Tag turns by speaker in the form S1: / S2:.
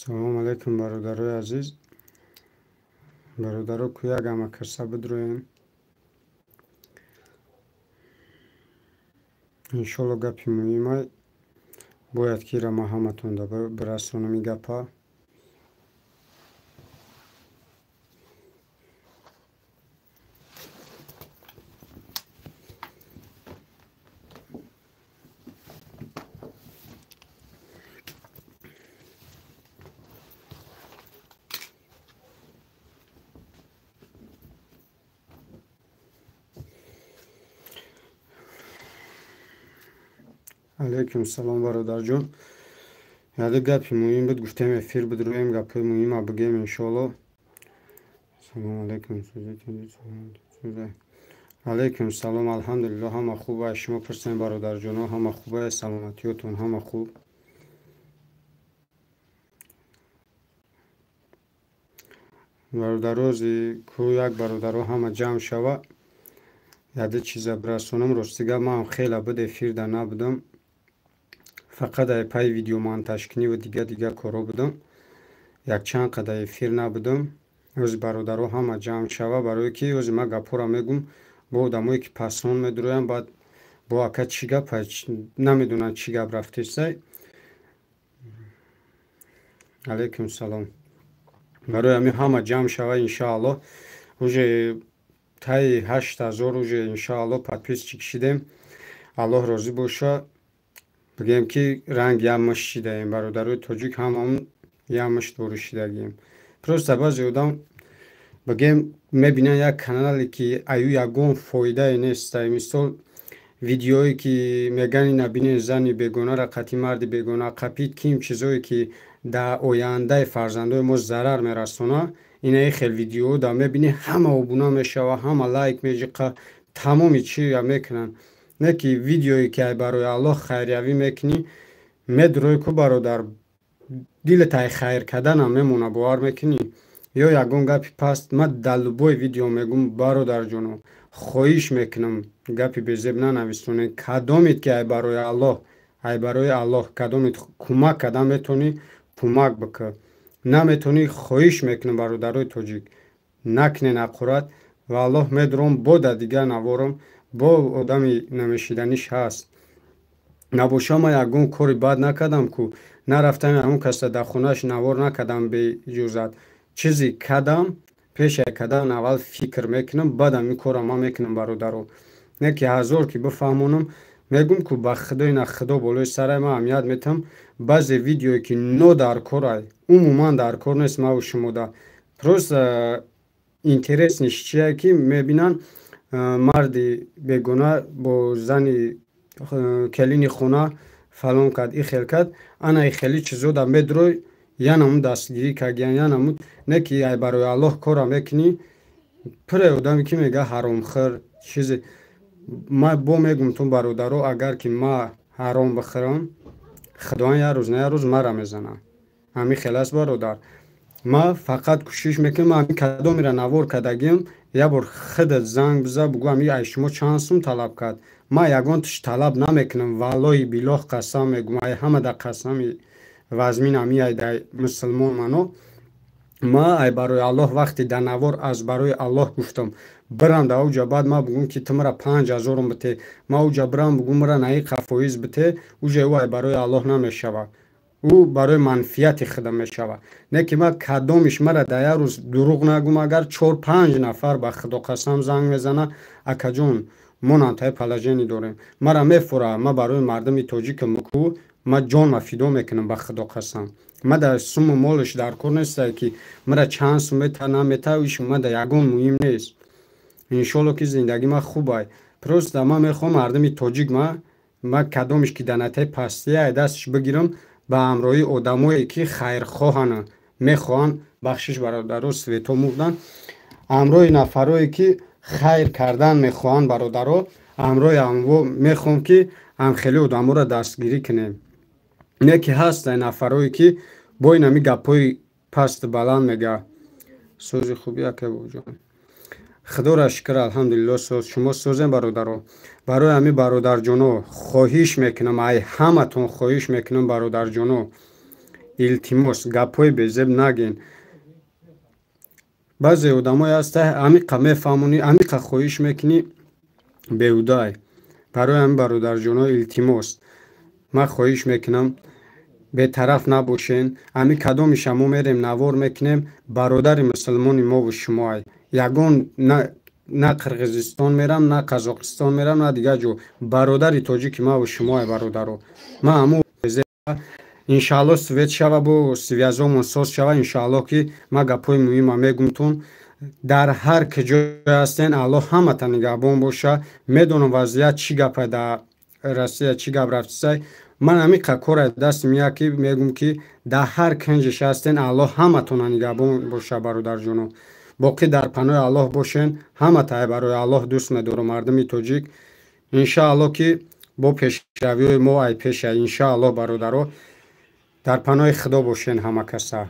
S1: Салом алейкум, бародарои азиз. Бародаро кӯяк амакаса бидроем. Иншолло гапи муҳимай бояд ки ира ма ҳаматонда бирасонам и гапа. алейкум салом бародарҷон. Яде гапи муҳим буд, гуфтем эфир бидроем, гапои муҳима бигем иншоалло. Салом алейкум. алейкум салом. алҳамдулиллоҳ, ҳама хуб. Аз шумо пурсем бародарҷоно, ҳама хуба? Саломатиётон ҳама хуб? бародарози ку як бародаро ҳама ҷамъ шава, яде чиза бирасонам. Ростига ман хела буд эфирда набудам, фақат ай пай видео монтажкунӣ ва дига коро будам. Якчанд қадар эфир набудам. ӯзи бародаро ҳама ҷамъ шава, барое ки ӯзи ма гапҳоро мегум бо одамое ки пасон медуроям, баъд бо ака чӣ гапа, намедонанд чӣ гап рафтесай. алейкум салом. барои ҳамин ҳама ҷамъ шава иншаалло. уже таи 8000 уже иншаалло подписчик шидем. аллоҳ розӣ боша. бигем ки ранг як мушт шидаем. бародарои тоҷик ҳамамон як мушт ворӣ шидагием. просто баъзе одам бигем мебинанд як канале ки аю ягон фоидае нестай. мисол видеое ки мегӯянд ина бинед зани бегонаро қатӣ марди бегона қапид ким чизое ки дар ояндаи фарзандои мо зарар мерасона. инаи хел видео да мебинӣ ҳама обуна мешава, ҳама лайк меҷиқа, тамоми чӣ мекунанд. не ки видеое ки ай барои аллоҳ хайриявӣ мекунӣ, медурои ку бародар дилет ай хайр карданам мемона, бовар мекунӣ. ё ягон гапи паст. ман дар лубои видео мегӯм, бародарҷоно хоҳиш мекунам гапи безеб нанависонед. кадомит ки ай барои аллоҳ кадомит кӯмак кардан метавонӣ, кӯмак бикун. наметавонӣ, хоҳиш мекунам бародарои тоҷик накунед ҳақорат. ва аллоҳ медурам бода дигар наворам, бо одами намешиданиш ҳаст. набоша ман ягон кори бад накардам ку нарафтам ягон каса дар хонааш навор накардам беиҷозат. чизе кардам, пеш ай кардан аввал фикр мекунам, баъдам ин кора ман мекунам бародаро. не ки ҳазор ки бифаҳмонам, мегӯм ку ба худо ина худо болои сарай ман аҳамият метам. баъзе видеое ки нодаркорай, умуман дар кор нест. ман ва шумо да просто интересниш чие ки мебинанд марди бегона бо зани келини хона фалон кард, и хел кард, ана и хели чизо да медурой, янамун дастгирӣ кардиан, янамун. не ки ай барои аллоҳ кора мекунӣ. пуре одаме ки мега ҳаромхӯр чизе. ман бо мегум ту бародаро, агар ки ман ҳаром бихӯрам, худоян як рӯз на як рӯз мара мезанад. ҳамин хел аст бародар. ман фақат кӯшиш мекунам, ман ҳамин кадомира навор кардагиам, як бор худат занг биза, бигӯ ҳамин ай шумо чанд сум талаб кард. ман ягон тиш талаб намекунам. валлоҳи биллоҳ қасам мегӯм, ай ҳама да қасами вазмин ҳамин ай да мусулмон мано. ман ай барои аллоҳ вақте дар навор аз барои аллоҳ гуфтам бирам дар уҷа, баъд ман бигӯм ки ту мара 5000 бите, ман уҷа бирам бигӯм мара наиқа фоиз бите, уҷа ӯ ай барои аллоҳ намешава, ӯ барои манфиати худа мешава. не ки ман кадомиш мара дар як рӯз дурӯғ нагӯм. агар 4-5 нафар ба худо қасам занг мезана, акаҷон монантай палажени дорем, мара мефура, ман барои мардуми тоҷикам ку ман ҷонма фидо мекунам ба худо қасам. ман дар суму молиш дар кор нестай ки мара чанд сум мета намета, иш ман дар ягон муҳим нест. иншоалло ки зиндаги ман хубай. просто ман мехоҳам мардуми тоҷик ман кадомиш ки дар натаи пастия ай дастиш бигирам, ба ҳамроҳи одамое ки хайрхоҳана, мехоҳанд бахшиш бародаро свето мурдан, ҳамроҳи нафарое ки хайр кардан мехоҳанд бародаро, ҳамроҳи амво мехоҳам ки ҳамхели одаморо дастгирӣ кунем. не ки ҳастанд нафарое ки бо ин ҳамин гапҳои пасту баланд мегӯянд. сози хуби ака боҷон. худоро шукр, алҳамдулиллоҳ. соз шумо созем бародаро. барои ҳамин бародарҷоно хоҳиш мекунам, ай ҳаматон хоҳиш мекунам бародарҷоно, илтимос гапҳои безеб наген. баъзе одамое ҳаста амиқа мефаҳмонӣ, амиқа хоҳиш мекунӣ, беҳудай. барои ҳамин бародарҷоно илтимос, ман хоҳиш мекунам бетараф набошен. ҳамин кадомиша мо мерем навор мекунем, бародари мусулмони мову шумоай. ягон на қирғизистон мерам, на қазоқистон мерам, на дигар ҷо. бародари тоҷики маву шумоай бародаро. ман ҳамун иншаалло свет шава, бо связомон соз шава. иншаалло ки ман гапҳои муҳима мегумтон. дар ҳар киҷое ҳастен, аллоҳ ҳамата нигаҳбон боша. медонам вазъият чӣ гапа дар Россия, чӣ гап рафтисай. ман амиқа кора дасти мея ки мегум ки дар ҳар канҷеш ҳастен, аллоҳ ҳаматона нигаҳбон боша бародарҷоно. боқӣ дар паноҳи аллоҳ бошен. ҳаматае барои аллоҳ дӯст медорам мардуми тоҷик. иншаалло ки бо пешравиҳои мо ай пеша. иншаалло бародаро дар паноҳи худо бошен ҳама каса.